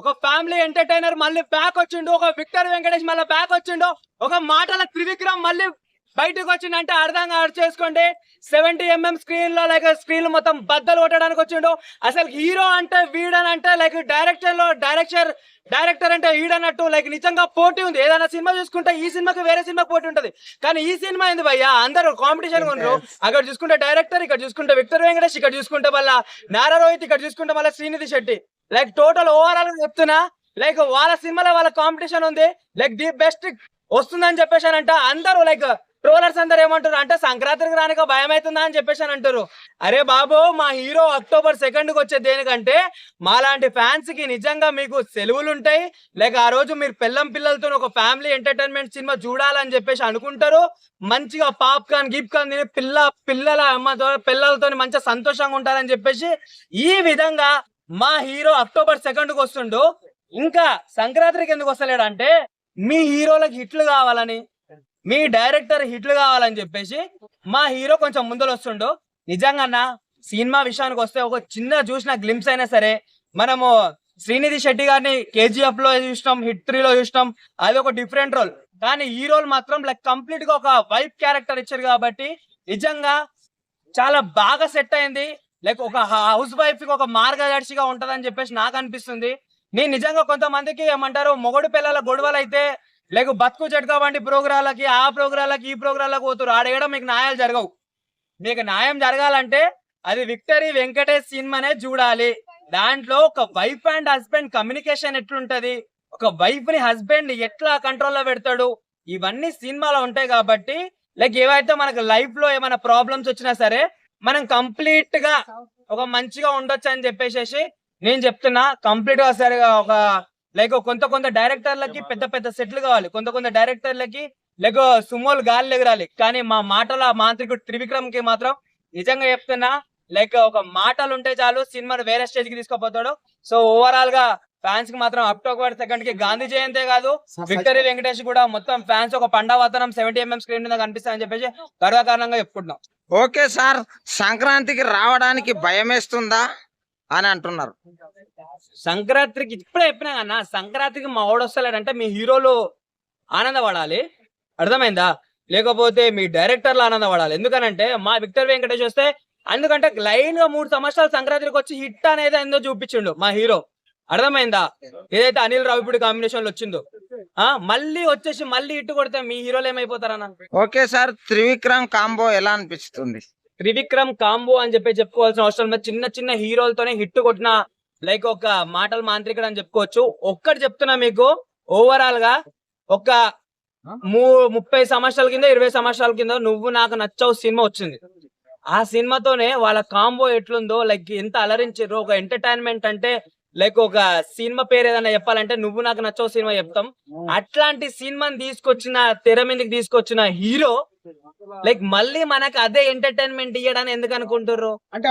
ఒక family entertainer మళ్ళీ back వచ్చిండు, ఒక విక్టర్ వెంకటేష్ మళ్ళీ బ్యాక్ వచ్చిండు, ఒక మాటల త్రివిక్రమ్ మళ్ళీ బయటకు వచ్చిండంటే అర్థం కాదు చేసుకోండి. 70mm స్క్రీన్ లో లైక్ స్క్రీన్ మొత్తం బద్దలు కొట్టడానికి వచ్చిండు. అసలు హీరో అంటే వీడనంటే లైక్ డైరెక్టర్ అంటే ఈడన్నట్టు లైక్ నిజంగా పోటీ ఉంది. ఏదైనా సినిమా చూసుకుంటే ఈ సినిమాకి వేరే సినిమా పోటీ ఉంటది, కానీ ఈ సినిమా ఏంది భయ్యా అందరూ కాంపిటీషన్ ఉన్నారు. అక్కడ చూసుకుంటే డైరెక్టర్, ఇక్కడ చూసుకుంటే విక్టర్ వెంకటేష్, ఇక్కడ చూసుకుంటే మళ్ళీ నారా రోహిత్, ఇక్కడ చూసుకుంటే మళ్ళీ Srinidhi Shetty. Like total overall చెప్తున్నా లైక్ వాళ్ళ సినిమాలో వాళ్ళ కాంపిటీషన్ ఉంది. లైక్ ది బెస్ట్ వస్తుందని చెప్పేసానంట. అందరూ లైక్ ట్రోలర్స్ అందరు ఏమంటారు అంటే సంక్రాంతికి రానిక భయం అవుతుందా అని చెప్పేసి అని అంటారు. అరే బాబు, మా హీరో October 2nd కి వచ్చే దేనికంటే మాలాంటి ఫ్యాన్స్ కి నిజంగా మీకు సెలవులు ఉంటాయి. లైక్ ఆ రోజు మీరు పిల్లలతో ఒక ఫ్యామిలీ ఎంటర్టైన్మెంట్ సినిమా చూడాలని చెప్పేసి అనుకుంటారు. మంచిగా పాప్కార్న్ గిప్కార్న్ తిని పిల్లలతో మంచిగా సంతోషంగా ఉంటారని చెప్పేసి ఈ విధంగా మా హీరో October 2nd కి వస్తుండు. ఇంకా సంక్రాంతికి ఎందుకు వస్తలేడు అంటే మీ హీరోలకు హిట్లు కావాలని, మీ డైరెక్టర్ హిట్లు కావాలని చెప్పేసి మా హీరో కొంచెం ముందర వస్తుండు. నిజంగా సినిమా విషయానికి వస్తే ఒక చిన్న చూసిన గ్లింప్స్ అయినా సరే, మనము శ్రీనిధి శెట్టి గారిని KGF లో చూసినాం, హిట్ 3 లో చూసినాం, అది ఒక డిఫరెంట్ రోల్. కానీ ఈ రోల్ మాత్రం లైక్ కంప్లీట్ గా ఒక వైఫ్ క్యారెక్టర్ ఇచ్చారు కాబట్టి నిజంగా చాలా బాగా సెట్ అయింది. లైక్ ఒక హౌస్ వైఫ్ కి ఒక మార్గదర్శిగా ఉంటదని చెప్పేసి నాకు అనిపిస్తుంది. నేను నిజంగా కొంతమందికి ఏమంటారు మొగడు పిల్లల గొడవలు అయితే లైక్ బతుకు జట్కా వంటి ప్రోగ్రాలకి ఆ ప్రోగ్రాలకి ఈ ప్రోగ్రాలకు పోతారు. ఆడేయడం మీకు న్యాయాలు జరగవు. మీకు న్యాయం జరగాలంటే అది విక్టరీ వెంకటేష్ సినిమానే చూడాలి. దాంట్లో ఒక వైఫ్ అండ్ హస్బెండ్ కమ్యూనికేషన్ ఎట్లుంటది, ఒక వైఫ్ ని హస్బెండ్ ఎట్లా కంట్రోల్లో పెడతాడు, ఇవన్నీ సినిమాలో ఉంటాయి. కాబట్టి లైక్ ఏవైతే మనకు లైఫ్ లో ఏమైనా ప్రాబ్లమ్స్ వచ్చినా సరే మనం కంప్లీట్ గా ఒక మంచిగా ఉండొచ్చు అని చెప్పేసి నేను చెప్తున్నా. కంప్లీట్ గా సరే ఒక లైక్ కొంత డైరెక్టర్లకి పెద్ద సెట్లు కావాలి, కొంత డైరెక్టర్లకి లైక్ సుమోలు గాలి ఎగరాలి. కానీ మా మాటల మాంత్రికుడు త్రివిక్రమ్ కి మాత్రం నిజంగా చెప్తున్నా లైక్ ఒక మాటలు ఉంటే చాలు సినిమాను వేరే స్టేజ్ కి తీసుకుపోతాడు. సో ఓవరాల్ గా ఫ్యాన్స్ కి మాత్రం October 2nd కి గాంధీ జయంతే కాదు, విక్టరీ వెంకటేష్ కూడా మొత్తం ఫ్యాన్స్ ఒక పండవతనం 70mm స్క్రీన్ మీద కనిపిస్తాయని చెప్పేసి గర్వకారణంగా చెప్పుకుంటున్నాం. ఓకే సార్, సంక్రాంతికి రావడానికి భయం వేస్తుందా అని అంటున్నారు. సంక్రాంతికి ఇప్పుడే చెప్పినా కన్నా, సంక్రాంతికి మా వాడు వస్తలేడంటే మీ హీరోలు ఆనందపడాలి, అర్థమైందా? లేకపోతే మీ డైరెక్టర్లు ఆనందపడాలి. ఎందుకనంటే మా విక్టర్ వెంకటేష్ వస్తే ఎందుకంటే లైన్ గా 3 సంవత్సరాలు సంక్రాంతికి వచ్చి హిట్ అనేది ఏందో చూపించిండు మా హీరో, అర్థమైందా? ఏదైతే అనిల్ రావిపూడి కాంబినేషన్ లో వచ్చిందో మళ్ళీ వచ్చేసి మళ్ళీ హిట్ కొడితే మీ హీరోలు ఏమైపోతారన్న. ఓకే సార్, త్రివిక్రమ్ కాంబో ఎలా అనిపిస్తుంది? త్రివిక్రమ్ కాంబో అని చెప్పుకోవాల్సిన అవసరం లేదు. చిన్న హీరోలతోనే హిట్ కొట్టిన లైక్ ఒక మాటల మాంత్రికుడు అని చెప్పుకోవచ్చు. ఒక్కటి చెప్తున్నా మీకు, ఓవరాల్ గా ఒక 30 సంవత్సరాల కింద 20 సంవత్సరాల కింద నువ్వు నాకు నచ్చావు సినిమా వచ్చింది. ఆ సినిమాతోనే వాళ్ళ కాంబో ఎట్లుందో లైక్ ఎంత అలరించారు. ఒక ఎంటర్టైన్మెంట్ అంటే లైక్ ఒక సినిమా పేరు ఏదైనా చెప్పాలంటే నువ్వు నాకు నచ్చావు సినిమా చెప్తాం. అట్లాంటి సినిమాని తీసుకొచ్చిన, తెర మీదకి తీసుకొచ్చిన హీరో లైక్ మళ్ళీ మనకు అదే ఎంటర్టైన్మెంట్ ఇయ్యడానికి ఎందుకు అనుకుంటారు అంటే